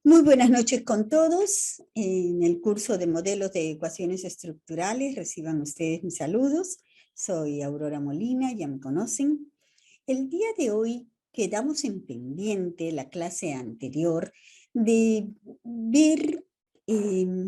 Muy buenas noches con todos. En el curso de modelos de ecuaciones estructurales reciban ustedes mis saludos. Soy Aurora Molina, ya me conocen. El día de hoy quedamos en pendiente la clase anterior de ver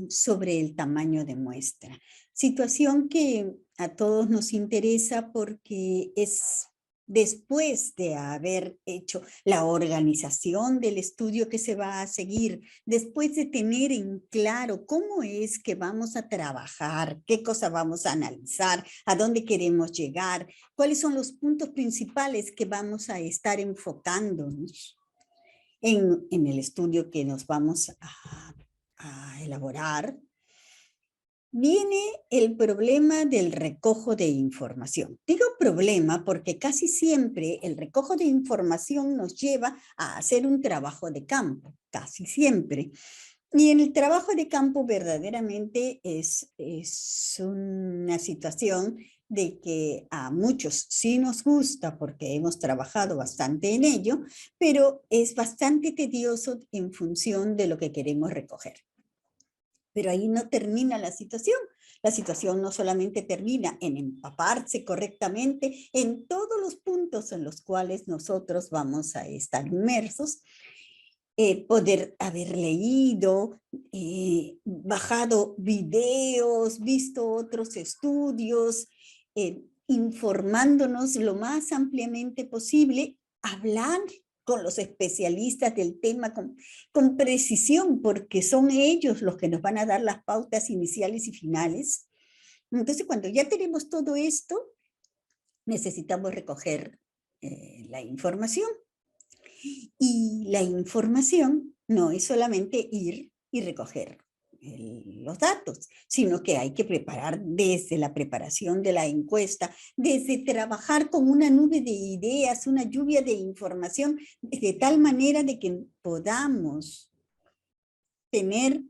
sobre el tamaño de muestra. Situación que a todos nos interesa porque es después de haber hecho la organización del estudio que se va a seguir, después de tener en claro cómo es que vamos a trabajar, qué cosa vamos a analizar, a dónde queremos llegar, cuáles son los puntos principales que vamos a estar enfocándonos en el estudio que nos vamos a elaborar. Viene el problema del recojo de información. Digo problema porque casi siempre el recojo de información nos lleva a hacer un trabajo de campo, casi siempre. Y en el trabajo de campo verdaderamente es una situación de que a muchos sí nos gusta porque hemos trabajado bastante en ello, pero es bastante tedioso en función de lo que queremos recoger. Pero ahí no termina la situación. La situación no solamente termina en empaparse correctamente en todos los puntos en los cuales nosotros vamos a estar inmersos, poder haber leído, bajado videos, visto otros estudios, informándonos lo más ampliamente posible, hablar con los especialistas del tema con precisión, porque son ellos los que nos van a dar las pautas iniciales y finales. Entonces, cuando ya tenemos todo esto, necesitamos recoger la información. Y la información no es solamente ir y recoger los datos, sino que hay que preparar desde la preparación de la encuesta, desde trabajar con una nube de ideas, una lluvia de información, de tal manera de que podamos tener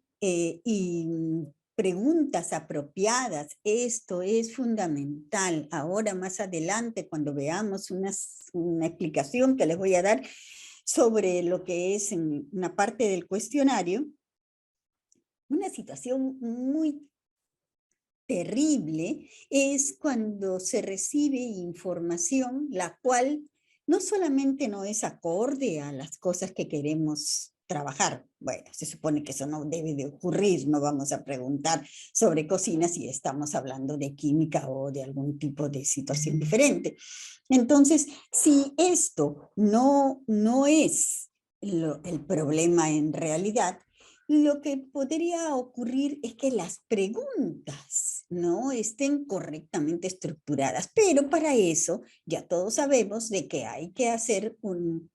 preguntas apropiadas. Esto es fundamental. Ahora más adelante, cuando veamos una explicación que les voy a dar sobre lo que es en una parte del cuestionario, una situación muy terrible es cuando se recibe información la cual no solamente no es acorde a las cosas que queremos trabajar. Bueno, se supone que eso no debe de ocurrir, no vamos a preguntar sobre cocina si estamos hablando de química o de algún tipo de situación diferente. Entonces, si esto no es el problema en realidad, lo que podría ocurrir es que las preguntas no estén correctamente estructuradas, pero para eso ya todos sabemos de que hay que hacer un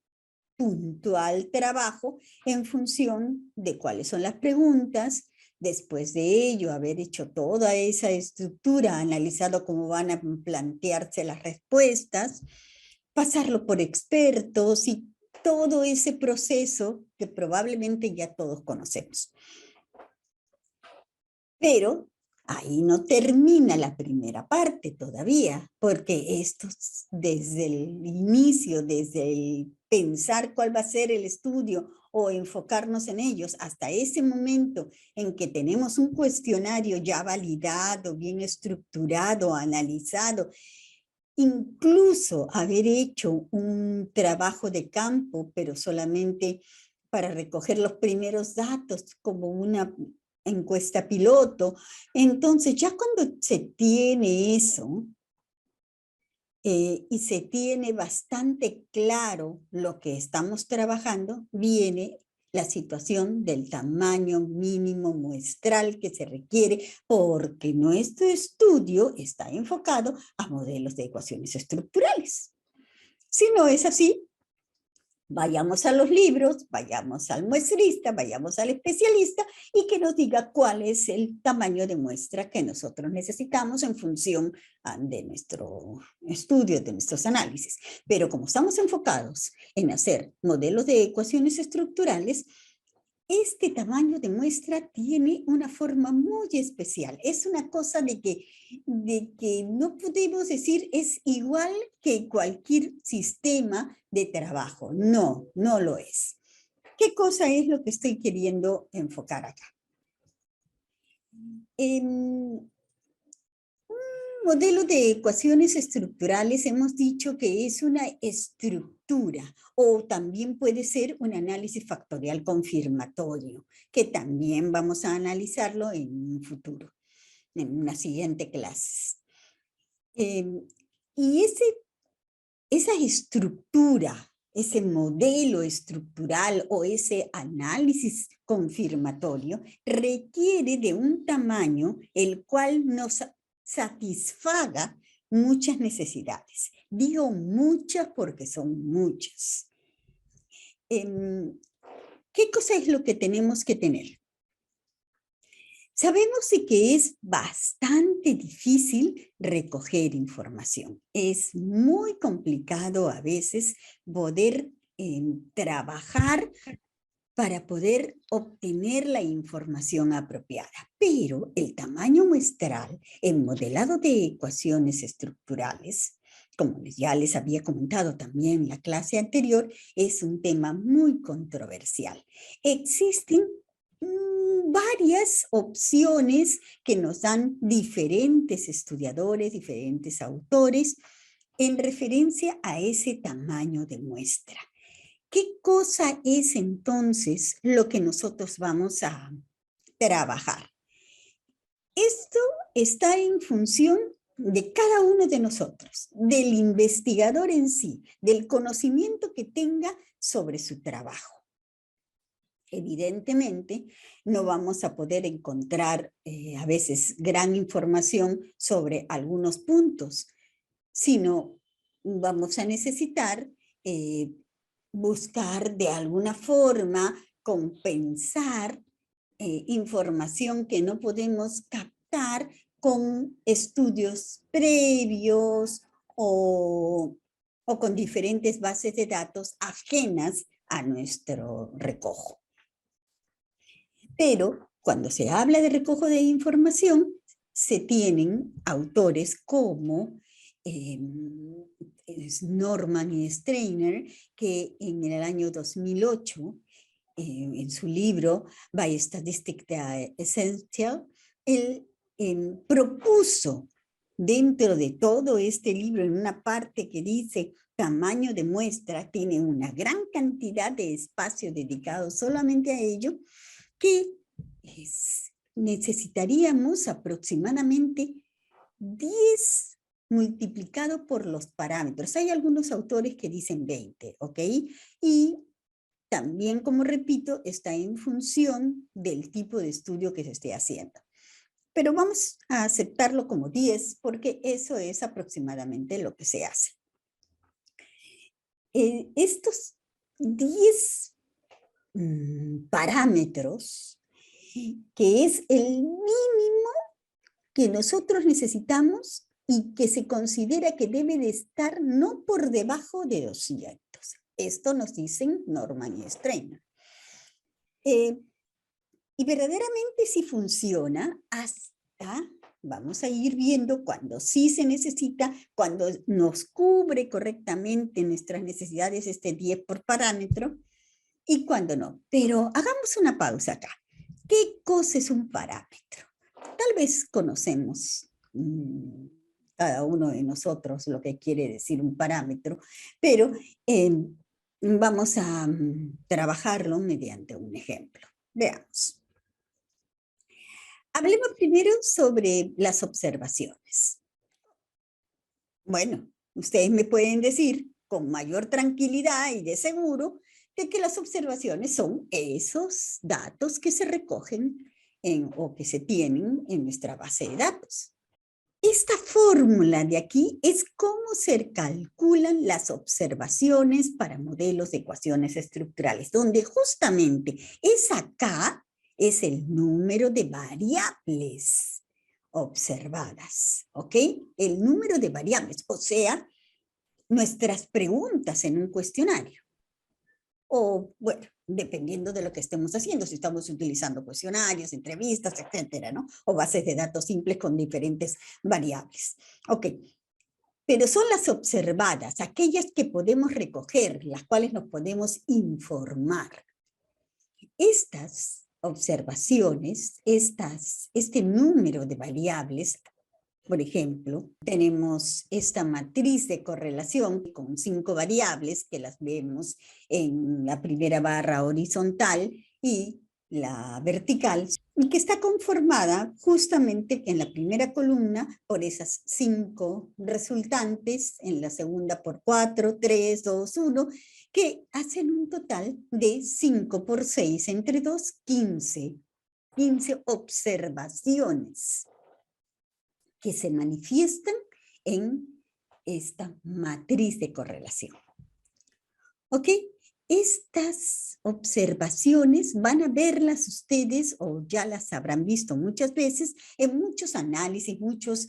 puntual trabajo en función de cuáles son las preguntas. Después de ello, haber hecho toda esa estructura, analizado cómo van a plantearse las respuestas, pasarlo por expertos y todo ese proceso que probablemente ya todos conocemos. Pero ahí no termina la primera parte todavía, porque esto desde el inicio, desde el pensar cuál va a ser el estudio o enfocarnos en ellos, hasta ese momento en que tenemos un cuestionario ya validado, bien estructurado, analizado, incluso haber hecho un trabajo de campo, pero solamente para recoger los primeros datos como una encuesta piloto. Entonces, ya cuando se tiene eso y se tiene bastante claro lo que estamos trabajando, viene la situación del tamaño mínimo muestral que se requiere, porque nuestro estudio está enfocado a modelos de ecuaciones estructurales. Si no es así, vayamos a los libros, vayamos al muestrista, vayamos al especialista y que nos diga cuál es el tamaño de muestra que nosotros necesitamos en función de nuestro estudio, de nuestros análisis. Pero como estamos enfocados en hacer modelos de ecuaciones estructurales, este tamaño de muestra tiene una forma muy especial. Es una cosa de que no podemos decir es igual que cualquier sistema de trabajo. No, no lo es. ¿Qué cosa es lo que estoy queriendo enfocar acá? En modelo de ecuaciones estructurales hemos dicho que es una estructura o también puede ser un análisis factorial confirmatorio, que también vamos a analizarlo en un futuro, en una siguiente clase. Y esa estructura, ese modelo estructural o ese análisis confirmatorio requiere de un tamaño el cual nos satisfaga muchas necesidades. Digo muchas porque son muchas. ¿Qué cosa es lo que tenemos que tener? Sabemos que es bastante difícil recoger información. Es muy complicado a veces poder trabajar para poder obtener la información apropiada. Pero el tamaño muestral en modelado de ecuaciones estructurales, como ya les había comentado también en la clase anterior, es un tema muy controversial. Existen varias opciones que nos dan diferentes estudiadores, diferentes autores, en referencia a ese tamaño de muestra. ¿Qué cosa es entonces lo que nosotros vamos a trabajar? Esto está en función de cada uno de nosotros, del investigador en sí, del conocimiento que tenga sobre su trabajo. Evidentemente, no vamos a poder encontrar a veces gran información sobre algunos puntos, sino vamos a necesitar buscar de alguna forma compensar información que no podemos captar con estudios previos o con diferentes bases de datos ajenas a nuestro recojo. Pero cuando se habla de recojo de información, se tienen autores como Norman y Strainer, que en el año 2008, en su libro Biostatistics Essential, él propuso dentro de todo este libro, en una parte que dice tamaño de muestra, tiene una gran cantidad de espacio dedicado solamente a ello, que necesitaríamos aproximadamente 10 multiplicado por los parámetros. Hay algunos autores que dicen 20, ¿ok? Y también, como repito, está en función del tipo de estudio que se esté haciendo. Pero vamos a aceptarlo como 10 porque eso es aproximadamente lo que se hace. Estos 10 parámetros, que es el mínimo que nosotros necesitamos y que se considera que debe de estar no por debajo de 200. Esto nos dicen Norman y Strainer. Y verdaderamente sí funciona hasta, vamos a ir viendo cuando sí se necesita, cuando nos cubre correctamente nuestras necesidades este 10 por parámetro y cuando no. Pero hagamos una pausa acá. ¿Qué cosa es un parámetro? Tal vez conocemos cada uno de nosotros lo que quiere decir un parámetro, pero vamos a trabajarlo mediante un ejemplo. Veamos. Hablemos primero sobre las observaciones. Bueno, ustedes me pueden decir con mayor tranquilidad y de seguro de que las observaciones son esos datos que se recogen o que se tienen en nuestra base de datos. Esta fórmula de aquí es cómo se calculan las observaciones para modelos de ecuaciones estructurales, donde justamente es acá, es el número de variables observadas, ¿ok? El número de variables, o sea, nuestras preguntas en un cuestionario. O, bueno, dependiendo de lo que estemos haciendo, si estamos utilizando cuestionarios, entrevistas, etcétera, ¿no? O bases de datos simples con diferentes variables. Ok, pero son las observadas, aquellas que podemos recoger, las cuales nos podemos informar. Estas observaciones, este número de variables, por ejemplo, tenemos esta matriz de correlación con 5 variables que las vemos en la primera barra horizontal y la vertical, y que está conformada justamente en la primera columna por esas 5 resultantes, en la segunda por 4, 3, 2, 1, que hacen un total de 5 por 6 entre 2, 15. 15 observaciones que se manifiestan en esta matriz de correlación. ¿Ok? Estas observaciones van a verlas ustedes, o ya las habrán visto muchas veces, en muchos análisis, muchos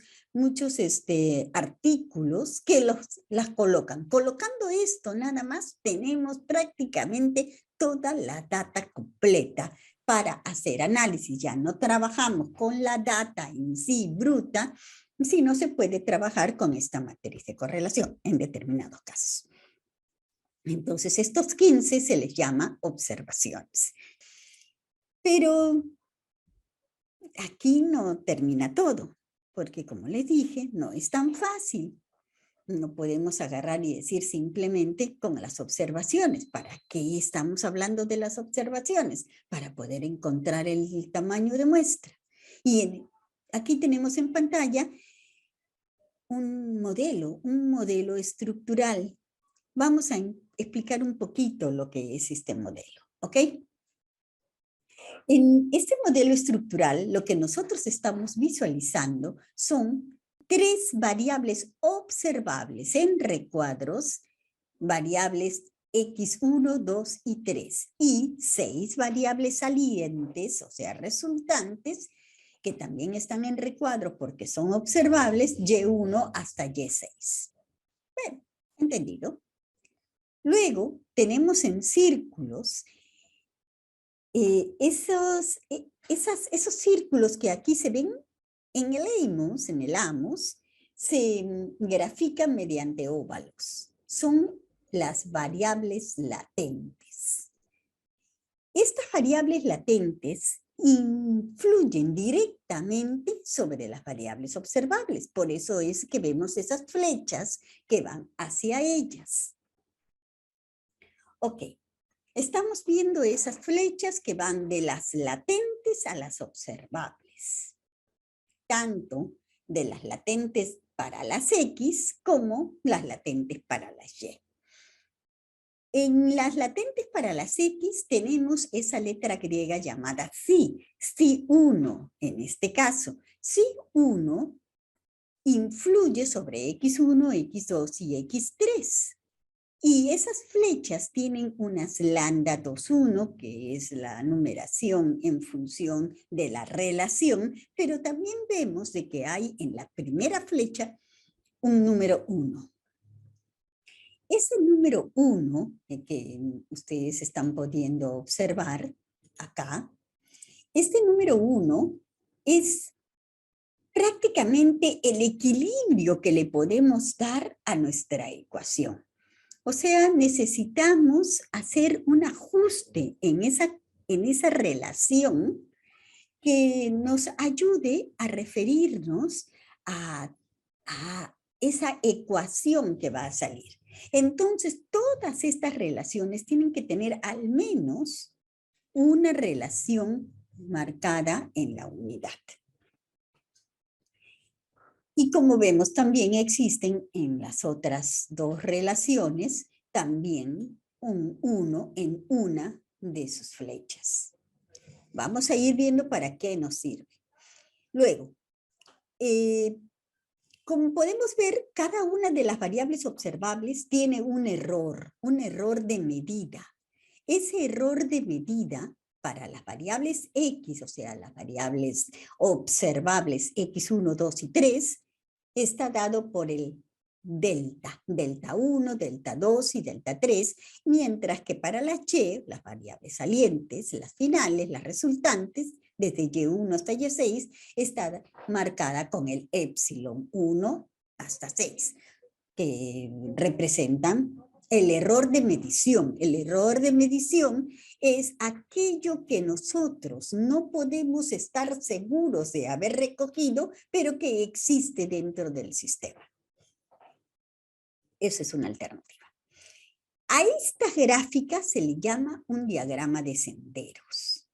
artículos que las colocan. Colocando esto nada más, tenemos prácticamente toda la data completa para hacer análisis. Ya no trabajamos con la data en sí bruta, sino se puede trabajar con esta matriz de correlación en determinados casos. Entonces, estos 15 se les llama observaciones. Pero aquí no termina todo, porque como les dije, no es tan fácil. No podemos agarrar y decir simplemente con las observaciones. ¿Para qué estamos hablando de las observaciones? Para poder encontrar el tamaño de muestra. Y aquí tenemos en pantalla un modelo estructural. Vamos a explicar un poquito lo que es este modelo, ¿ok? En este modelo estructural, lo que nosotros estamos visualizando son 3 variables observables en recuadros, variables x1, 2 y 3, y 6 variables salientes, o sea, resultantes, que también están en recuadro porque son observables, y1 hasta y6. Bueno, ¿entendido? Luego tenemos en círculos esos círculos que aquí se ven en el AMOS, se grafican mediante óvalos. Son las variables latentes. Estas variables latentes influyen directamente sobre las variables observables. Por eso es que vemos esas flechas que van hacia ellas. Ok. Estamos viendo esas flechas que van de las latentes a las observables, tanto de las latentes para las X como las latentes para las Y. En las latentes para las X tenemos esa letra griega llamada phi, phi1 en este caso. Phi1 influye sobre X1, X2 y X3. Y esas flechas tienen unas lambda 2,1, que es la numeración en función de la relación, pero también vemos de que hay en la primera flecha un número 1. Ese número 1 que ustedes están pudiendo observar acá, este número 1 es prácticamente el equilibrio que le podemos dar a nuestra ecuación. O sea, necesitamos hacer un ajuste en esa relación que nos ayude a referirnos a esa ecuación que va a salir. Entonces, todas estas relaciones tienen que tener al menos una relación marcada en la unidad. Y como vemos, también existen en las otras 2 relaciones también un 1 en una de sus flechas. Vamos a ir viendo para qué nos sirve. Luego, como podemos ver, cada una de las variables observables tiene un error de medida. Ese error de medida para las variables X, o sea, las variables observables X1, 2 y 3, está dado por el delta, delta 1, delta 2 y delta 3, mientras que para las Y, las variables salientes, las finales, las resultantes, desde Y1 hasta Y6, está marcada con el epsilon 1 hasta 6, que representan el error de medición. El error de medición es aquello que nosotros no podemos estar seguros de haber recogido, pero que existe dentro del sistema. Esa es una alternativa. A esta gráfica se le llama un diagrama de senderos.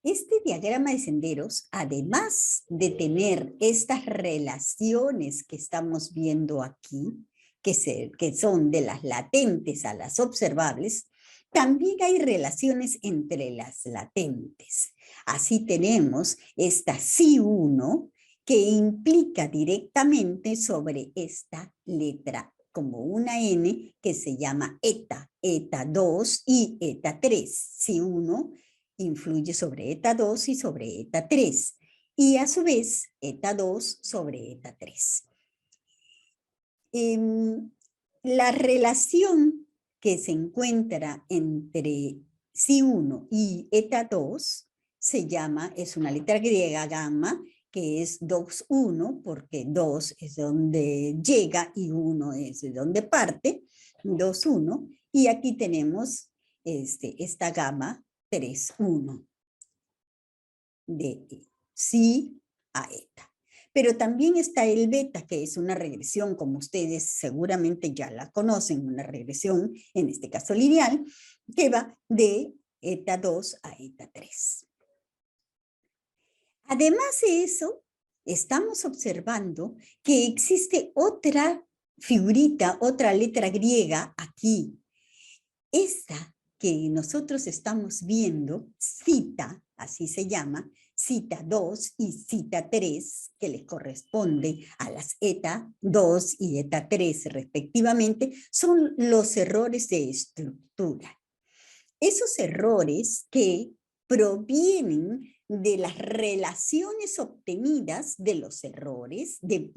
Este diagrama de senderos, además de tener estas relaciones que estamos viendo aquí, que son de las latentes a las observables, también hay relaciones entre las latentes. Así tenemos esta psi1 que implica directamente sobre esta letra como una N que se llama eta, eta2 y eta3. Psi1 influye sobre eta2 y sobre eta3. Y a su vez, eta2 sobre eta3. La relación que se encuentra entre psi1 y eta2 se llama, es una letra griega gamma, que es 2, 1, porque 2 es donde llega y 1 es de donde parte, 2, 1, y aquí tenemos esta gamma 3, 1, de psi a eta. Pero también está el beta, que es una regresión, como ustedes seguramente ya la conocen, una regresión, en este caso lineal, que va de eta 2 a eta 3. Además de eso, estamos observando que existe otra figurita, otra letra griega aquí. Esta que nosotros estamos viendo, zeta, así se llama, zeta 2 y zeta 3, que les corresponde a las eta 2 y eta 3 respectivamente, son los errores de estructura. Esos errores que provienen de las relaciones obtenidas de los errores, de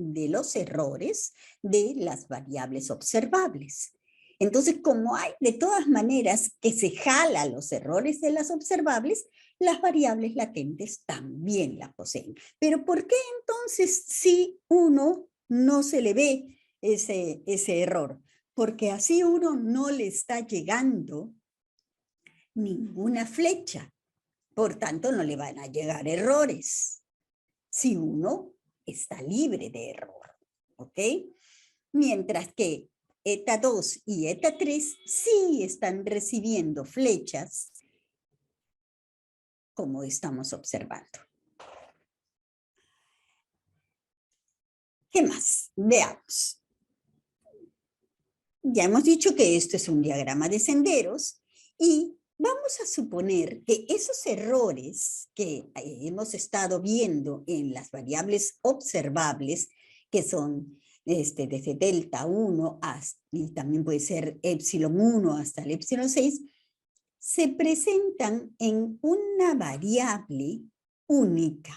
las variables observables. Entonces, como hay de todas maneras que se jala los errores de las observables, las variables latentes también las poseen. Pero ¿por qué entonces si uno no se le ve ese error? Porque así uno no le está llegando ninguna flecha. Por tanto, no le van a llegar errores. Si uno está libre de error. ¿Ok? Mientras que eta 2 y eta 3 sí están recibiendo flechas, como estamos observando. ¿Qué más? Veamos. Ya hemos dicho que esto es un diagrama de senderos y vamos a suponer que esos errores que hemos estado viendo en las variables observables, que son desde delta 1 hasta, y también puede ser epsilon 1 hasta el epsilon 6, se presentan en una variable única.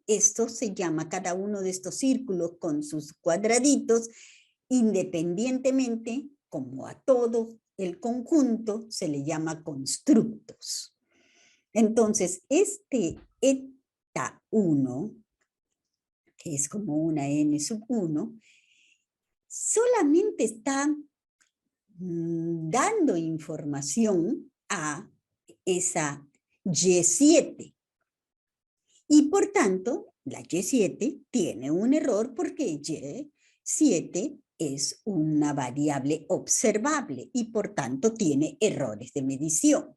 Esto se llama cada uno de estos círculos con sus cuadraditos, independientemente, como a todo el conjunto, se le llama constructos. Entonces, este eta 1, que es como una n sub 1, solamente está dando información a esa Y7. Y por tanto, la Y7 tiene un error porque Y7 es una variable observable y por tanto tiene errores de medición.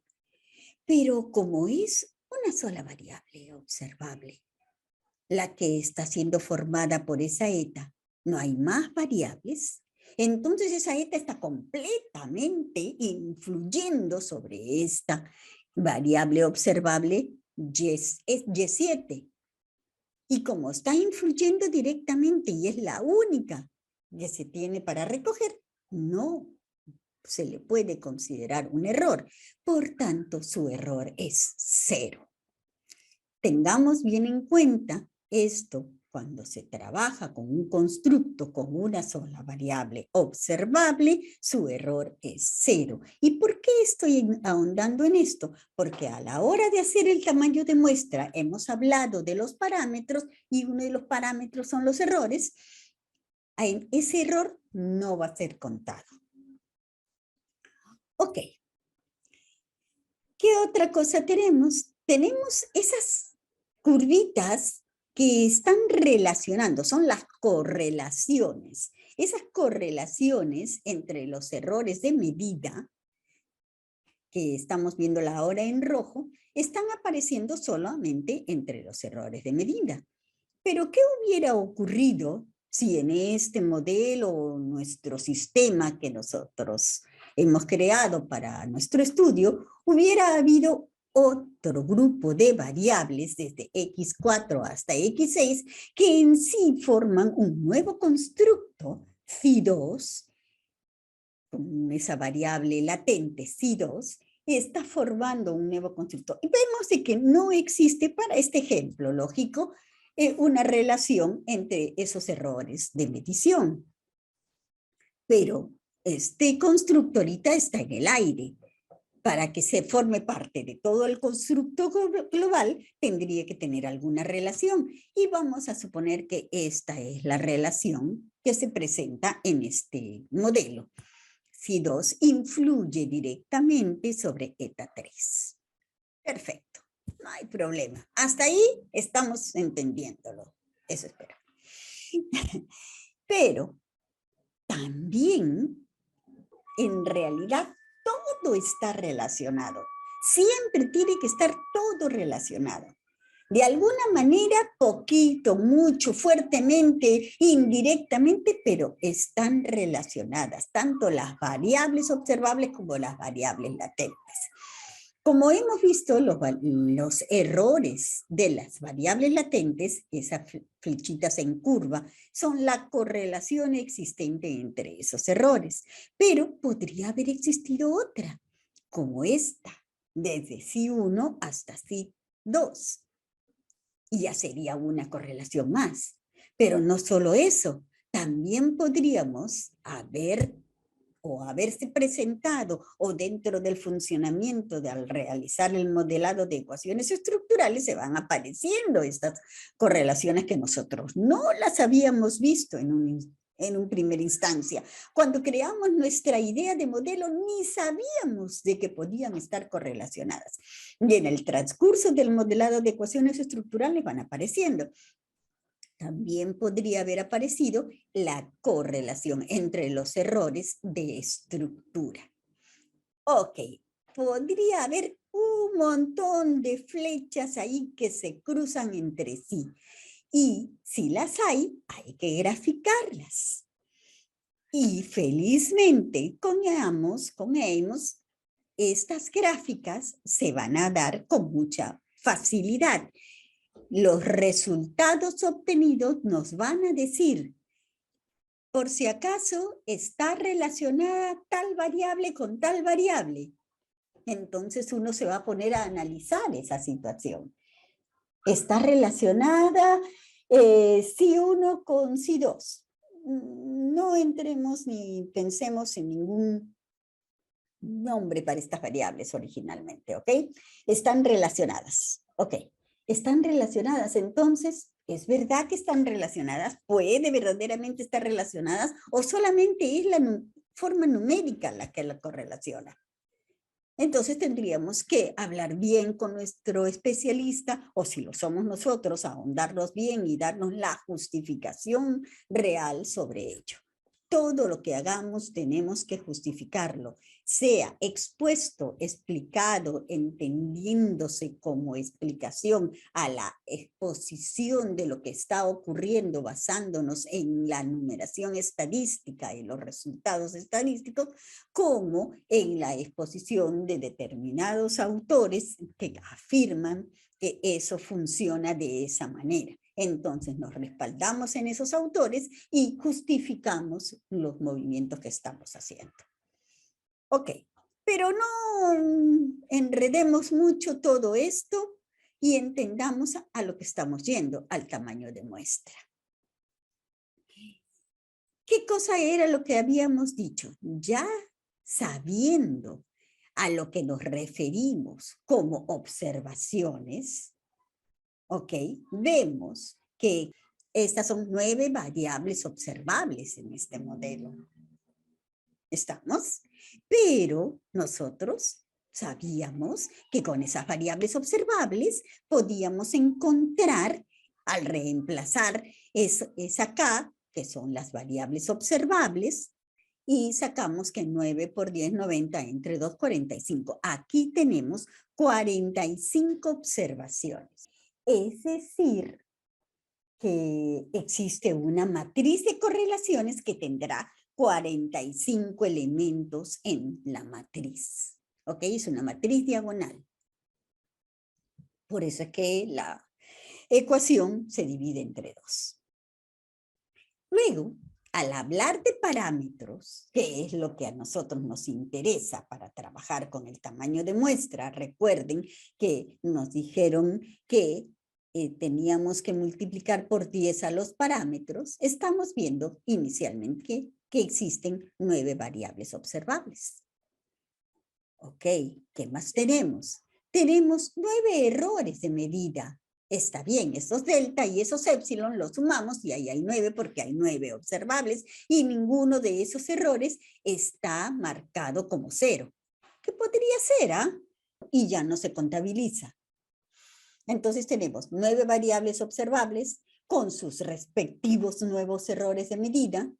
Pero como es una sola variable observable, la que está siendo formada por esa eta, no hay más variables, entonces esa eta está completamente influyendo sobre esta variable observable Y7. Y como está influyendo directamente y es la única que se tiene para recoger, no se le puede considerar un error. Por tanto, su error es 0. Tengamos bien en cuenta esto cuando se trabaja con un constructo con una sola variable observable, su error es 0. ¿Y por qué estoy ahondando en esto? Porque a la hora de hacer el tamaño de muestra hemos hablado de los parámetros y uno de los parámetros son los errores. Ese error no va a ser contado. Ok. otra cosa tenemos? Tenemos esas curvitas que están relacionando, son las correlaciones. Esas correlaciones entre los errores de medida, que estamos viéndola ahora en rojo, están apareciendo solamente entre los errores de medida. Pero ¿qué hubiera ocurrido si en este modelo, nuestro sistema que nosotros hemos creado para nuestro estudio, hubiera habido otro grupo de variables desde x4 hasta x6 que en sí forman un nuevo constructo phi2, con esa variable latente phi2, está formando un nuevo constructo. Y vemos de que no existe para este ejemplo lógico una relación entre esos errores de medición. Pero este constructo ahorita está en el aire. Para que se forme parte de todo el constructo global, tendría que tener alguna relación. Y vamos a suponer que esta es la relación que se presenta en este modelo. Phi2 influye directamente sobre eta 3. Perfecto, no hay problema. Hasta ahí estamos entendiéndolo. Eso espero. Pero también, en realidad, todo está relacionado. Siempre tiene que estar todo relacionado. De alguna manera, poquito, mucho, fuertemente, indirectamente, pero están relacionadas, tanto las variables observables como las variables latentes. Como hemos visto, los errores de las variables latentes, esas flechitas en curva, son la correlación existente entre esos errores. Pero podría haber existido otra, como esta, desde phi1 hasta phi2. Y ya sería una correlación más. Pero no solo eso, también podríamos haberse presentado o dentro del funcionamiento de al realizar el modelado de ecuaciones estructurales se van apareciendo estas correlaciones que nosotros no las habíamos visto en un primera instancia. Cuando creamos nuestra idea de modelo ni sabíamos de que podían estar correlacionadas. Y en el transcurso del modelado de ecuaciones estructurales van apareciendo. También podría haber aparecido la correlación entre los errores de estructura. Ok, podría haber un montón de flechas ahí que se cruzan entre sí. Y si las hay que graficarlas. Y felizmente con Amos, estas gráficas se van a dar con mucha facilidad. Los resultados obtenidos nos van a decir, por si acaso está relacionada tal variable con tal variable. Entonces uno se va a poner a analizar esa situación. Está relacionada phi1 con phi2. No entremos ni pensemos en ningún nombre para estas variables originalmente, ¿ok? Están relacionadas, ¿ok? Están relacionadas, entonces, ¿es verdad que están relacionadas? ¿Puede verdaderamente estar relacionadas? ¿O solamente es la forma numérica la que la correlaciona? Entonces tendríamos que hablar bien con nuestro especialista, o si lo somos nosotros, ahondarnos bien y darnos la justificación real sobre ello. Todo lo que hagamos tenemos que justificarlo, sea expuesto, explicado, entendiéndose como explicación a la exposición de lo que está ocurriendo basándonos en la numeración estadística y los resultados estadísticos, como en la exposición de determinados autores que afirman que eso funciona de esa manera. Entonces nos respaldamos en esos autores y justificamos los movimientos que estamos haciendo. Ok, pero no enredemos mucho todo esto y entendamos a lo que estamos yendo, al tamaño de muestra. ¿Qué cosa era lo que habíamos dicho? Ya sabiendo a lo que nos referimos como observaciones, ¿ok? Vemos que estas son 9 variables observables en este modelo. ¿Estamos? Pero nosotros Sabíamos que con esas variables observables podíamos encontrar, al reemplazar esa K, que son las variables observables, y sacamos que 9 por 10, 90, entre 2, 45. Aquí tenemos 45 observaciones. Es decir, que existe una matriz de correlaciones que tendrá 45 elementos en la matriz. ¿Ok? Es una matriz diagonal. Por eso es que la ecuación se divide entre 2. Luego, al hablar de parámetros, que es lo que a nosotros nos interesa para trabajar con el tamaño de muestra, recuerden que nos dijeron que teníamos que multiplicar por 10 a los parámetros, estamos viendo inicialmente que existen 9 variables observables. Ok, ¿qué más tenemos? Tenemos 9 errores de medida. Está bien, esos delta y esos epsilon los sumamos y ahí hay 9 porque hay 9 observables y ninguno de esos errores está marcado como 0. ¿Qué podría ser? Y ya no se contabiliza. Entonces tenemos 9 variables observables con sus respectivos nuevos errores de medida.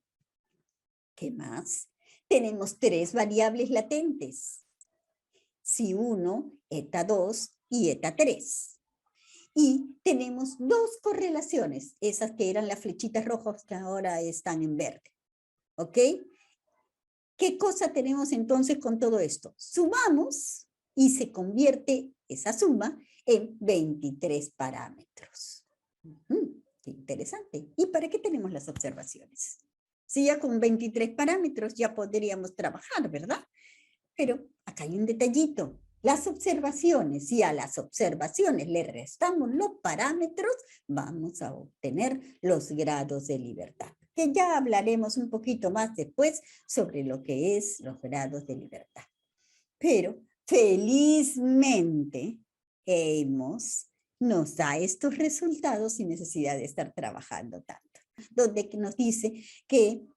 ¿Qué más? Tenemos 3 variables latentes. Si1, eta 2 y eta 3. Y tenemos 2 correlaciones, esas que eran las flechitas rojas que ahora están en verde. ¿Ok? ¿Qué cosa tenemos entonces con todo esto? Sumamos y se convierte esa suma en 23 parámetros. Qué interesante. ¿Y para qué tenemos las observaciones? Si ya con 23 parámetros ya podríamos trabajar, ¿verdad? Pero acá hay un detallito. Las observaciones, si a las observaciones le restamos los parámetros, vamos a obtener los grados de libertad, que ya hablaremos un poquito más después sobre lo que es los grados de libertad. Pero felizmente nos da estos resultados sin necesidad de estar trabajando tanto, donde nos dice que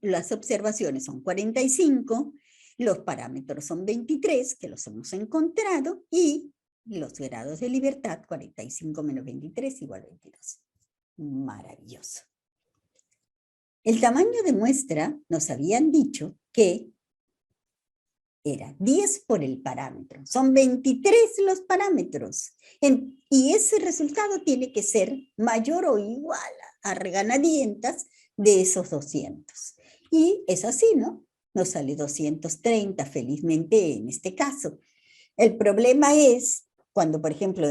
las observaciones son 45, los parámetros son 23, que los hemos encontrado, y los grados de libertad, 45 menos 23 igual 22. Maravilloso. El tamaño de muestra nos habían dicho que era 10 por el parámetro. Son 23 los parámetros. Y ese resultado tiene que ser mayor o igual a reganadientas de esos 200. Y es así, ¿no? Nos sale 230 felizmente en este caso. El problema es cuando, por ejemplo,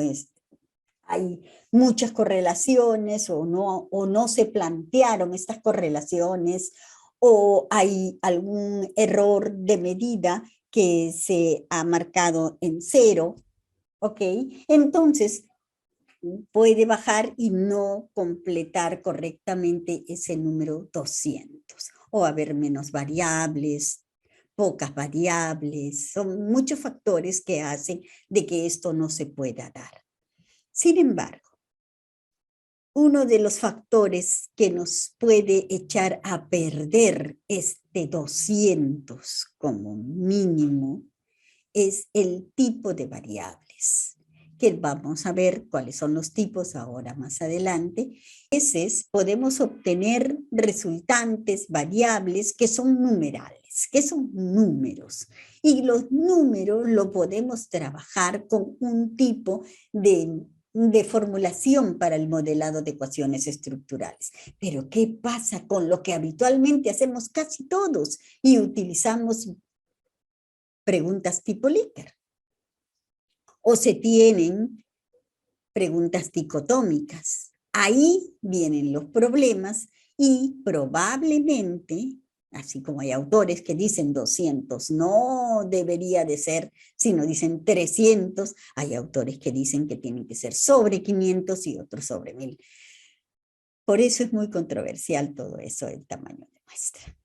hay muchas correlaciones o no se plantearon estas correlaciones o hay algún error de medida que se ha marcado en 0, ¿ok? Entonces, puede bajar y no completar correctamente ese número 200 o haber menos variables, pocas variables, son muchos factores que hacen de que esto no se pueda dar. Sin embargo, uno de los factores que nos puede echar a perder este 200 como mínimo es el tipo de variables, que vamos a ver cuáles son los tipos ahora más adelante. A veces podemos obtener resultantes variables que son numerales, que son números, y los números lo podemos trabajar con un tipo de formulación para el modelado de ecuaciones estructurales. Pero ¿qué pasa con lo que habitualmente hacemos casi todos y utilizamos preguntas tipo Likert? O se tienen preguntas dicotómicas. Ahí vienen los problemas y probablemente, así como hay autores que dicen 200, no debería de ser, sino dicen 300, hay autores que dicen que tienen que ser sobre 500 y otros sobre 1000. Por eso es muy controversial todo eso, el tamaño de muestra.